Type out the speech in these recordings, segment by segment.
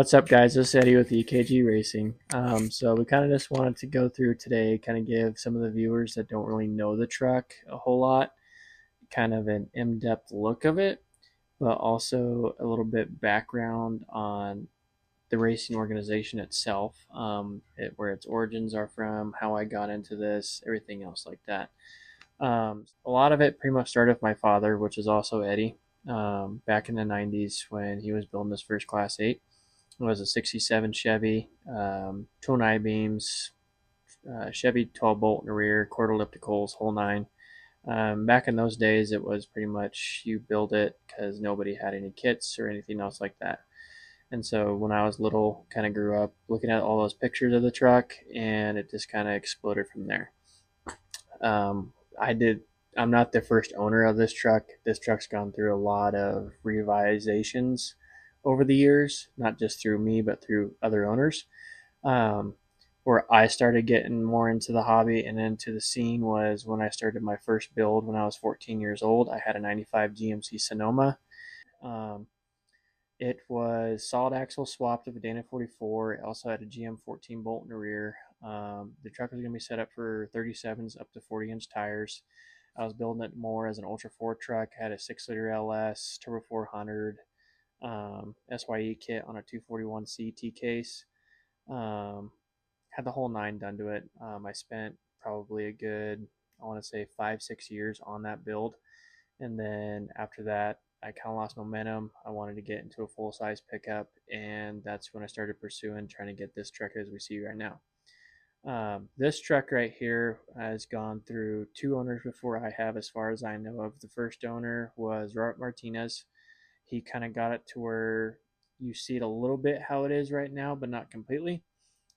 What's up, guys? This is Eddie with EKG Racing. So we kind of just wanted to go through today, kind of give some of the viewers that don't really know the truck a whole lot, kind of an in-depth look of it, but also a little bit background on the racing organization itself, where its origins are from, how I got into this, everything else like that. A lot of it pretty much started with my father, which is also Eddie, back in the 90s when he was building his first Class 8. It was a 67 Chevy, twin I-beams, Chevy 12 bolt in the rear, quarter ellipticals, whole nine. Back in those days, it was pretty much you build it because nobody had any kits or anything else like that. And so when I was little, kind of grew up looking at all those pictures of the truck, and it just kind of exploded from there. Um, I did. I'm not the first owner of this truck. This truck's gone through a lot of revisations over the years, not just through me, but through other owners. Um, where I started getting more into the hobby and into the scene was when I started my first build when I was 14 years old. I had a 95 GMC Sonoma. Um, it was solid axle swapped with a Dana 44. It also had a GM 14 bolt in the rear. The truck was going to be set up for 37s up to 40-inch tires. I was building it more as an Ultra 4 truck. I had a 6-liter LS, Turbo 400, SYE kit on a 241 CT case. Had the whole nine done to it. I spent probably a good, I want to say 5-6 years on that build. And then after that, I kind of lost momentum. I wanted to get into a full size pickup, and that's when I started pursuing trying to get this truck as we see right now. This truck right here has gone through 2 owners before I have, as far as I know of. The first owner was Robert Martinez. He kind of got it to where you see it a little bit how it is right now, but not completely.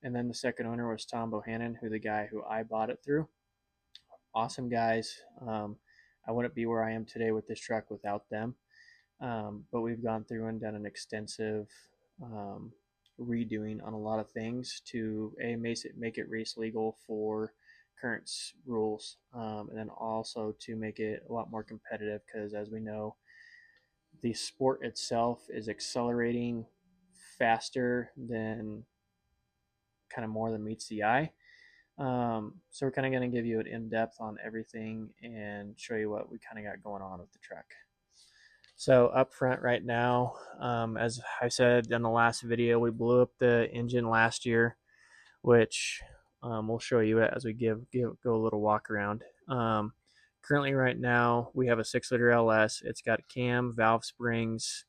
And then the second owner was Tom Bohannon, who the guy who I bought it through. Awesome guys. I wouldn't be where I am today with this truck without them. But we've gone through and done an extensive redoing on a lot of things to make it race legal for current rules, and then also to make it a lot more competitive because, as we know, the sport itself is accelerating faster than kind of more than meets the eye. So we're kind of going to give you an in-depth on everything and show you what we kind of got going on with the truck. So up front right now, as I said in the last video, we blew up the engine last year, which we'll show you it as we go a little walk around. Currently right now, we have a 6-liter LS. It's got cam, valve springs,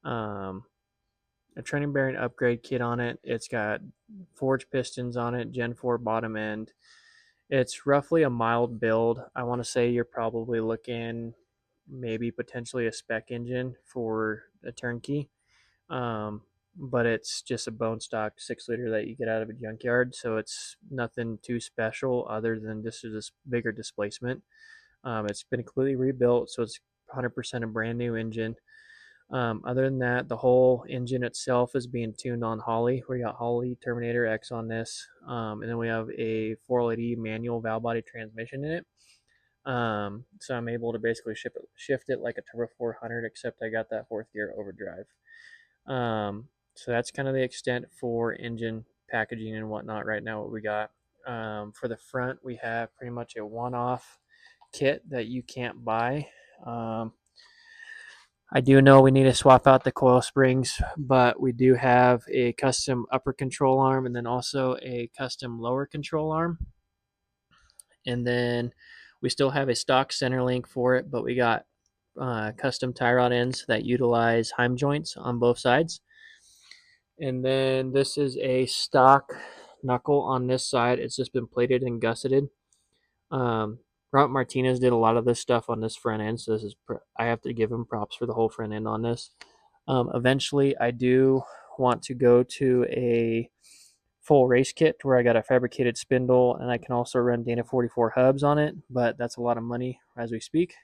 a training bearing upgrade kit on it. It's got forged pistons on it, Gen 4 bottom end. It's roughly a mild build. I want to say you're probably looking maybe potentially a spec engine for a turnkey. But it's just a bone stock 6-liter that you get out of a junkyard, so it's nothing too special other than this is a bigger displacement. It's been completely rebuilt, so it's 100% a brand new engine. Other than that, the whole engine itself is being tuned on Holley. We got Holley Terminator X on this, and then we have a 480 manual valve body transmission in it. So I'm able to basically shift it like a Turbo 400, except I got that 4th gear overdrive. So that's kind of the extent for engine packaging and whatnot right now, what we got. For the front, we have pretty much a one-off kit that you can't buy. I do know we need to swap out the coil springs, but we do have a custom upper control arm and then also a custom lower control arm. And then we still have a stock center link for it, but we got custom tie rod ends that utilize Heim joints on both sides. And then this is a stock knuckle on this side. It's just been plated and gusseted. Robert Martinez did a lot of this stuff on this front end, so I have to give him props for the whole front end on this. Eventually, I do want to go to a full race kit where I got a fabricated spindle and I can also run Dana 44 hubs on it, but that's a lot of money as we speak.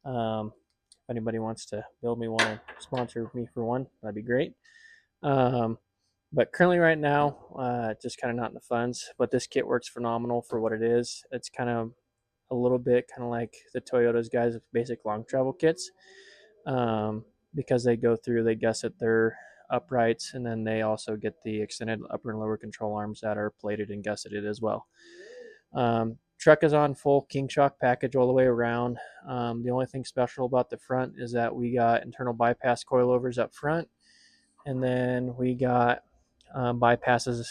If anybody wants to build me one and sponsor me for one, that'd be great. But currently right now, just kind of not in the funds, but this kit works phenomenal for what it is. It's kind of a little bit kind of like the Toyota's guys with basic long travel kits, because they gusset their uprights, and then they also get the extended upper and lower control arms that are plated and gusseted as well. Truck is on full king shock package all the way around. The only thing special about the front is that we got internal bypass coilovers up front, and then we got bypasses,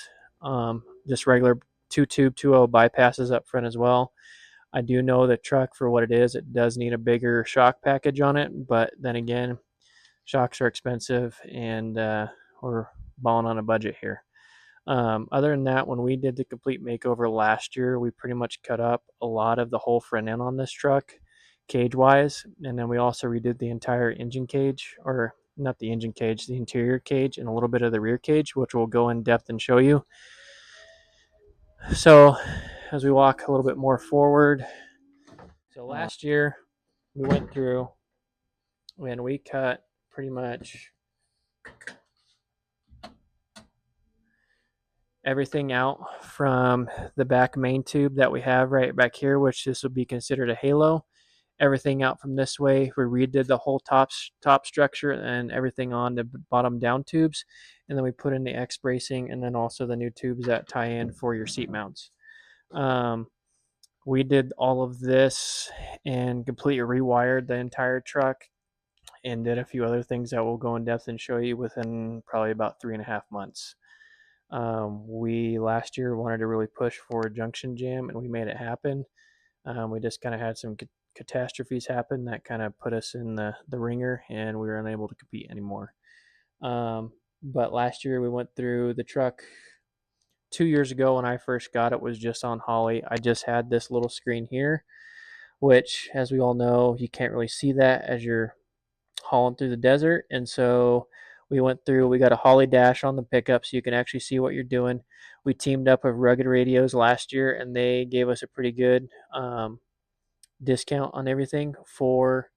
just regular 2-tube 2.0 bypasses up front as well. I do know the truck, for what it is, it does need a bigger shock package on it, but then again, shocks are expensive, and we're balling on a budget here. Other than that, when we did the complete makeover last year, we pretty much cut up a lot of the whole front end on this truck, cage wise, and then we also redid the entire engine cage, or not the engine cage, the interior cage, and a little bit of the rear cage, which we'll go in depth and show you. So as we walk a little bit more forward, so last year we went through and we cut pretty much everything out from the back main tube that we have right back here, which this would be considered a halo. Everything out from this way, we redid the whole top structure and everything on the bottom down tubes, and then we put in the X bracing and then also the new tubes that tie in for your seat mounts. We did all of this and completely rewired the entire truck and did a few other things that we'll go in depth and show you within probably about 3.5 months. We last year wanted to really push for a junction jam, and we made it happen. We just kind of had some catastrophes happen that kind of put us in the ringer, and we were unable to compete anymore. But last year we went through the truck. 2 years ago when I first got it was just on Holly. I just had this little screen here, which, as we all know, you can't really see that as you're hauling through the desert. And so we went through, we got a Holly dash on the pickup so you can actually see what you're doing. We teamed up with Rugged Radios last year, and they gave us a pretty good discount on everything for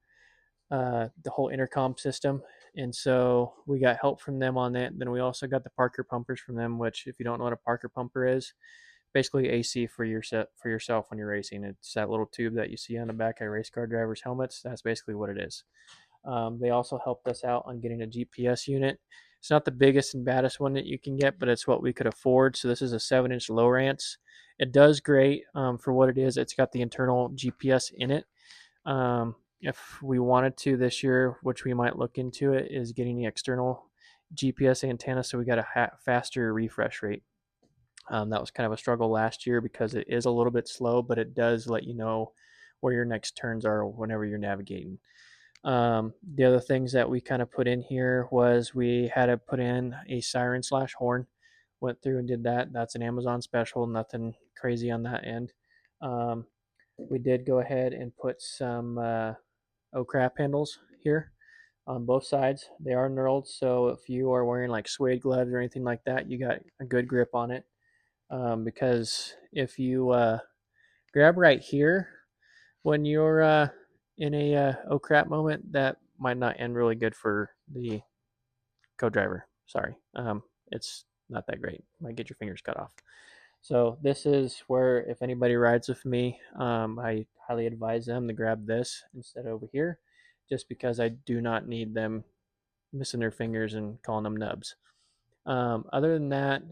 the whole intercom system. And so we got help from them on that. Then we also got the Parker pumpers from them, which, if you don't know what a Parker pumper is, basically AC for yourself when you're racing. It's that little tube that you see on the back of race car drivers' helmets. That's basically what it is. They also helped us out on getting a GPS unit. It's not the biggest and baddest one that you can get, but it's what we could afford. So this is a 7-inch Lowrance. It does great for what it is. It's got the internal GPS in it. If we wanted to this year, which we might look into it, is getting the external GPS antenna so we got a faster refresh rate. That was kind of a struggle last year because it is a little bit slow, but it does let you know where your next turns are whenever you're navigating. The other things that we kind of put in here was we had to put in a siren / horn. Went through and did that. That's an Amazon special, nothing crazy on that end. We did go ahead and put some O-crap handles here on both sides. They are knurled, so if you are wearing like suede gloves or anything like that, you got a good grip on it. Because if you grab right here when you're in a oh crap moment, that might not end really good for the co-driver. Sorry, it's not that great. Might get your fingers cut off. So this is where, if anybody rides with me, I highly advise them to grab this instead of over here, just because I do not need them missing their fingers and calling them nubs. Other than that,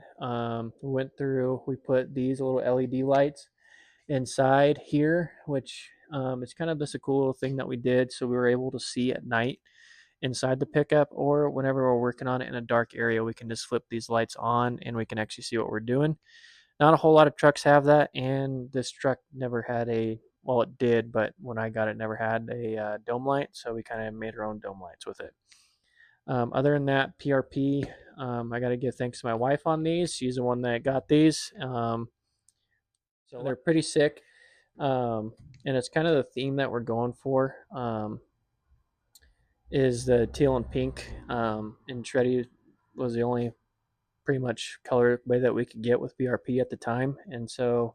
we went through, we put these little LED lights inside here, which it's kind of just a cool little thing that we did, so we were able to see at night inside the pickup, or whenever we're working on it in a dark area, we can just flip these lights on and we can actually see what we're doing. Not a whole lot of trucks have that, and this truck never had a, well, it did, but when I got it, never had a dome light, so we kind of made our own dome lights with it. Other than that, PRP, I got to give thanks to my wife on these. She's the one that got these. So they're pretty sick, and it's kind of the theme that we're going for, is the teal and pink, and Shreddy was the only pretty much colorway that we could get with BRP at the time. And so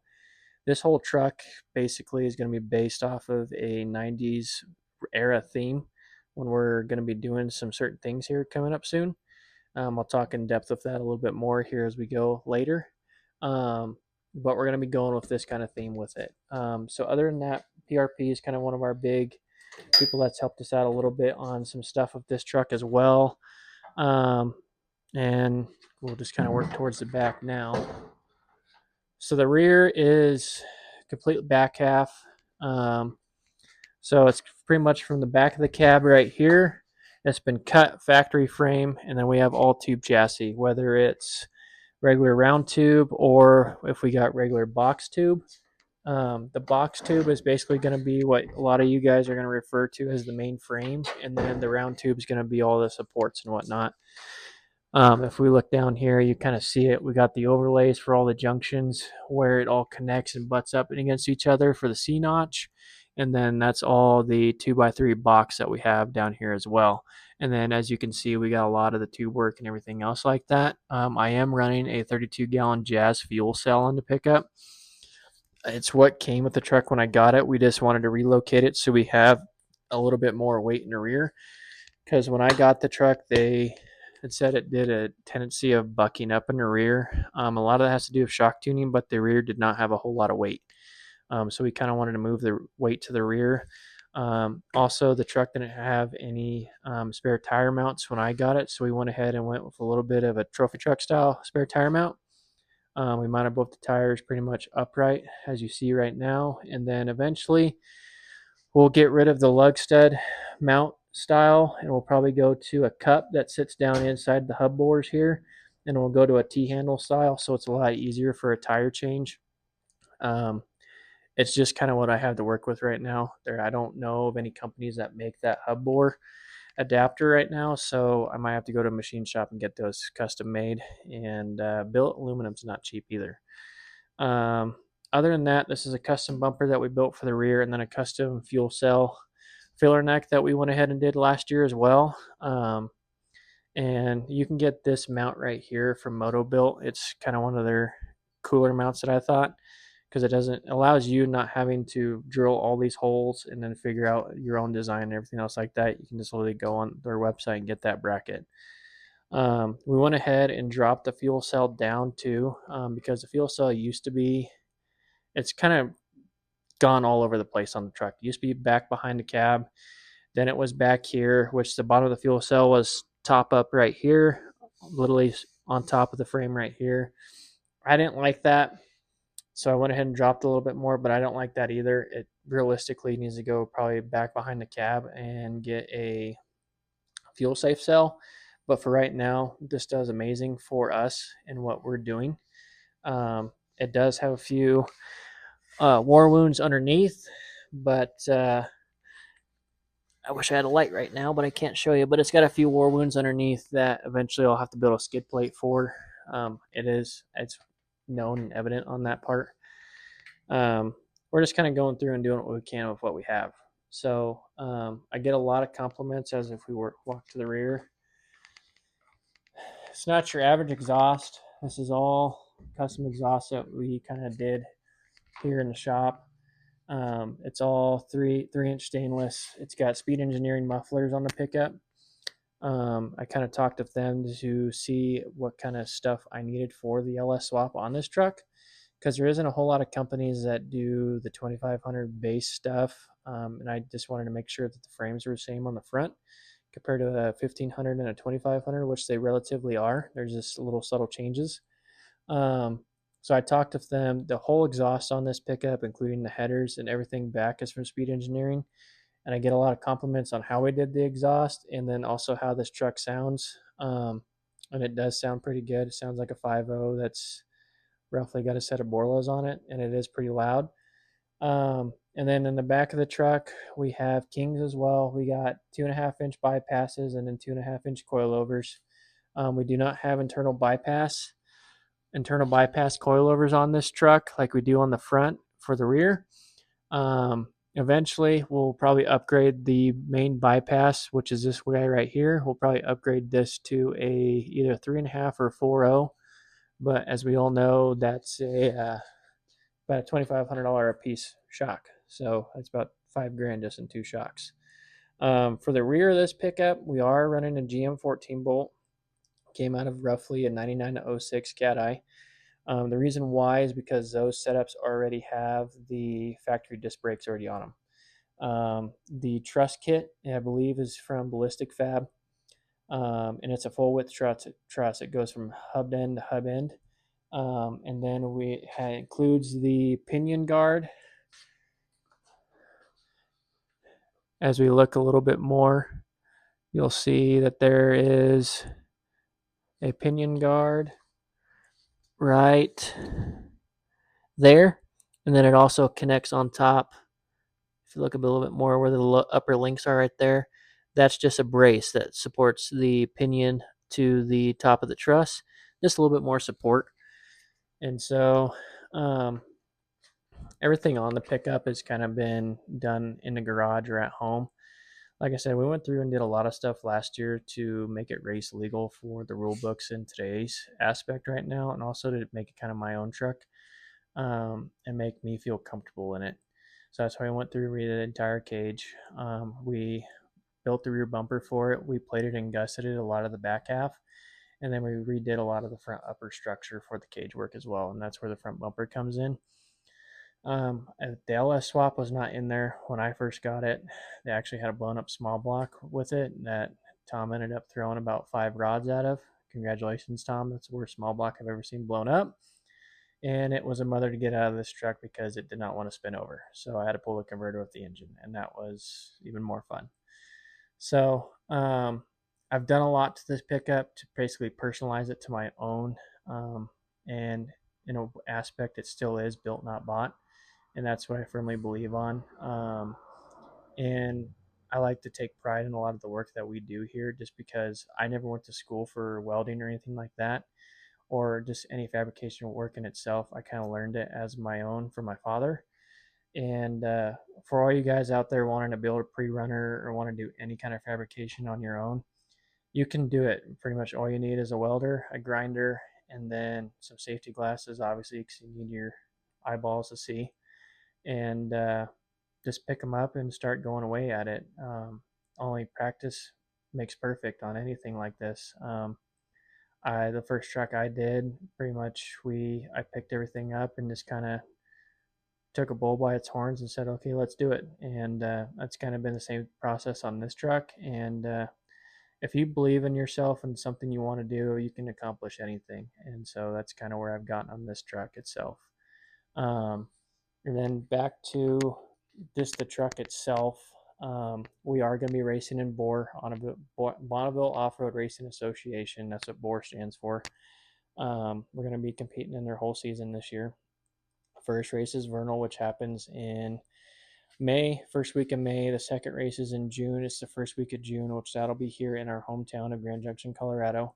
this whole truck basically is going to be based off of a 90s era theme when we're going to be doing some certain things here coming up soon. I'll talk in depth of that a little bit more here as we go later. But we're going to be going with this kind of theme with it. So other than that, PRP is kind of one of our big people that's helped us out a little bit on some stuff with this truck as well. and we'll just kind of work towards the back now. So the rear is complete back half. So it's pretty much from the back of the cab right here. It's been cut factory frame, and then we have all tube chassis, whether it's regular round tube or if we got regular box tube. The box tube is basically going to be what a lot of you guys are going to refer to as the main frame, and then the round tube is going to be all the supports and whatnot. If we look down here, you kind of see it. We got the overlays for all the junctions where it all connects and butts up against each other for the C-notch. And then that's all the 2x3 box that we have down here as well. And then as you can see, we got a lot of the tube work and everything else like that. I am running a 32-gallon Jazz fuel cell on the pickup. It's what came with the truck when I got it. We just wanted to relocate it so we have a little bit more weight in the rear. Because when I got the truck, they had said it did a tendency of bucking up in the rear. A lot of that has to do with shock tuning, but the rear did not have a whole lot of weight. So we kind of wanted to move the weight to the rear. Also, the truck didn't have any spare tire mounts when I got it, so we went ahead and went with a little bit of a trophy truck style spare tire mount. We mounted both the tires pretty much upright, as you see right now, and then eventually we'll get rid of the lug stud mount style, and we'll probably go to a cup that sits down inside the hub bores here, and we'll go to a T-handle style, so it's a lot easier for a tire change. It's just kind of what I have to work with right now. I don't know of any companies that make that hub bore adapter right now, so I might have to go to a machine shop and get those custom made. And billet aluminum's not cheap either. Other than that, this is a custom bumper that we built for the rear, and then a custom fuel cell filler neck that we went ahead and did last year as well. And you can get this mount right here from MotoBuilt. It's kind of one of their cooler mounts that I thought, because it allows you not having to drill all these holes and then figure out your own design and everything else like that. You can just literally go on their website and get that bracket. We went ahead and dropped the fuel cell down too, because the fuel cell used to be, it's kind of gone all over the place on the truck. It used to be back behind the cab, then it was back here, which the bottom of the fuel cell was top up right here, literally on top of the frame right here. I didn't like that, so I went ahead and dropped a little bit more, but I don't like that either. It realistically needs to go probably back behind the cab and get a fuel safe cell. But for right now, this does amazing for us and what we're doing. It does have a few war wounds underneath, but I wish I had a light right now, but I can't show you. But it's got a few war wounds underneath that eventually I'll have to build a skid plate for. It's known and evident on that part. We're just kind of going through and doing what we can with what we have. So I get a lot of compliments as if we walk to the rear. It's not your average exhaust. This is all custom exhaust that we kind of did here in the shop. It's all 3-inch stainless. It's got Speed Engineering mufflers on the pickup. I kind of talked with them to see what kind of stuff I needed for the LS swap on this truck, because there isn't a whole lot of companies that do the 2500 base stuff, and I just wanted to make sure that the frames were the same on the front compared to a 1500 and a 2500, which they relatively are. There's just little subtle changes. So I talked with them. The whole exhaust on this pickup, including the headers and everything back, is from Speed Engineering. And I get a lot of compliments on how we did the exhaust, and then also how this truck sounds. And it does sound pretty good. It sounds like a 5.0 that's roughly got a set of Borlas on it, and it is pretty loud. And then in the back of the truck, we have Kings as well. We got 2.5-inch bypasses and then 2.5-inch coilovers. We do not have internal bypass coilovers on this truck like we do on the front for the rear. Eventually, we'll probably upgrade the main bypass, which is this guy right here. We'll probably upgrade this to either 3.5 or 4.0. But as we all know, that's about a $2,500 a piece shock. So that's about $5,000 just in 2 shocks. For the rear of this pickup, we are running a GM 14 bolt. Came out of roughly a 99-06 cat eye. The reason why is because those setups already have the factory disc brakes already on them. The truss kit, I believe, is from Ballistic Fab. and it's a full width truss. It goes from hub end to hub end. And then includes the pinion guard. As we look a little bit more, you'll see that there is a pinion guard right there. And then it also connects on top. If you look a little bit more where the upper links are right there, that's just a brace that supports the pinion to the top of the truss. Just a little bit more support. And so everything on the pickup has kind of been done in the garage or at home. Like I said, we went through and did a lot of stuff last year to make it race legal for the rule books in today's aspect right now, and also to make it kind of my own truck, and make me feel comfortable in it. So that's why I went through and redid the entire cage. We built the rear bumper for it. We plated and gusseted a lot of the back half, and then we redid a lot of the front upper structure for the cage work as well, and that's where the front bumper comes in. The LS swap was not in there when I first got it. They actually had a blown up small block with it that Tom ended up throwing about 5 rods out of. Congratulations, Tom. That's the worst small block I've ever seen blown up. And it was a mother to get out of this truck because it did not want to spin over. So I had to pull the converter with the engine, and that was even more fun. So I've done a lot to this pickup to basically personalize it to my own. And in an aspect, it still is built, not bought. And that's what I firmly believe on. And I like to take pride in a lot of the work that we do here just because I never went to school for welding or anything like that, or just any fabrication work in itself. I kind of learned it as my own from my father. And for all you guys out there wanting to build a pre-runner or want to do any kind of fabrication on your own, you can do it. Pretty much all you need is a welder, a grinder, and then some safety glasses, obviously, because you need your eyeballs to see. And just pick them up and start going away at it. Only practice makes perfect on anything like this. The first truck I did, pretty much I picked everything up and just kind of took a bull by its horns and said, okay, let's do it. And that's kind of been the same process on this truck. And if you believe in yourself and something you want to do, you can accomplish anything. And so that's kind of where I've gotten on this truck itself. And then back to just the truck itself. We are going to be racing in BOR, Bonneville Off-Road Racing Association. That's what BOR stands for. We're going to be competing in their whole season this year. First race is Vernal, which happens in May, first week of May. The second race is in June. It's the first week of June, which that'll be here in our hometown of Grand Junction, Colorado.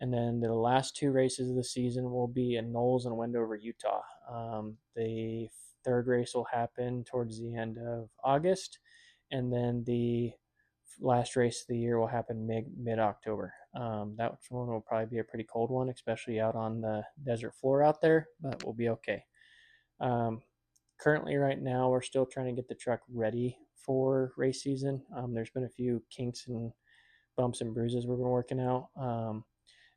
And then the last 2 races of the season will be in Knowles and Wendover, Utah. The third race will happen towards the end of August, and then the last race of the year will happen mid-October. That one will probably be a pretty cold one, especially out on the desert floor out there, but we'll be okay. Currently, right now, we're still trying to get the truck ready for race season. There's been a few kinks and bumps and bruises we've been working out.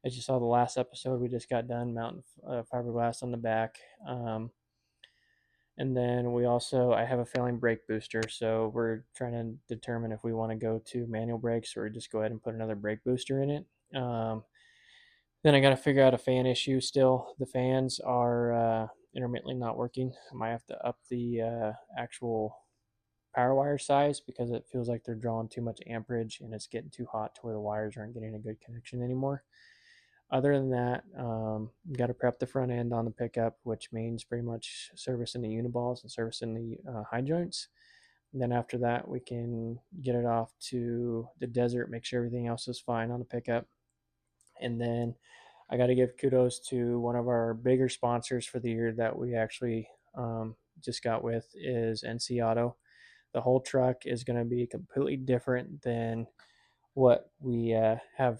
As you saw the last episode, we just got done mounting fiberglass on the back. And then I have a failing brake booster, so we're trying to determine if we want to go to manual brakes or just go ahead and put another brake booster in it. Then I got to figure out a fan issue still. The fans are intermittently not working. I might have to up the actual power wire size because it feels like they're drawing too much amperage and it's getting too hot to where the wires aren't getting a good connection anymore. Other than that, you got to prep the front end on the pickup, which means pretty much servicing the uniballs and servicing the high joints. And then after that, we can get it off to the desert, make sure everything else is fine on the pickup. And then I got to give kudos to one of our bigger sponsors for the year that we actually just got with is NC Auto. The whole truck is going to be completely different than what we have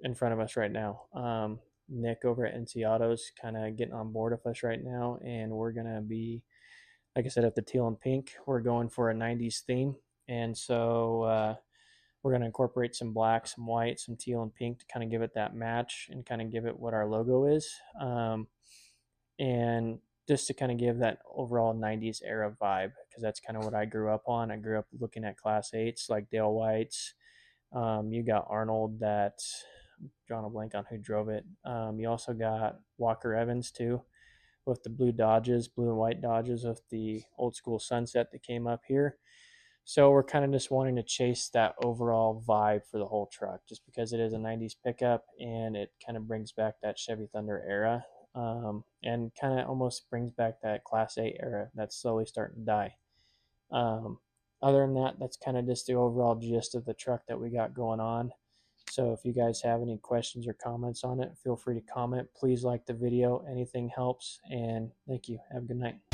in front of us right now. Nick over at NC Autos kind of getting on board with us right now, and we're going to be, like I said, at the teal and pink. We're going for a 90s theme, and so we're going to incorporate some black, some white, some teal and pink to kind of give it that match and kind of give it what our logo is. And just to kind of give that overall 90s era vibe, because that's kind of what I grew up on. I grew up looking at Class 8s like Dale White's, You got Arnold, that drawing a blank on who drove it. You also got Walker Evans too, with the blue and white Dodges with the old school sunset that came up here. So we're kind of just wanting to chase that overall vibe for the whole truck, just because it is a 90s pickup and it kind of brings back that Chevy Thunder era, and kind of almost brings back that Class 8 era that's slowly starting to die. Um, Other than that, that's kind of just the overall gist of the truck that we got going on. So if you guys have any questions or comments on it, feel free to comment. Please like the video. Anything helps. And thank you. Have a good night.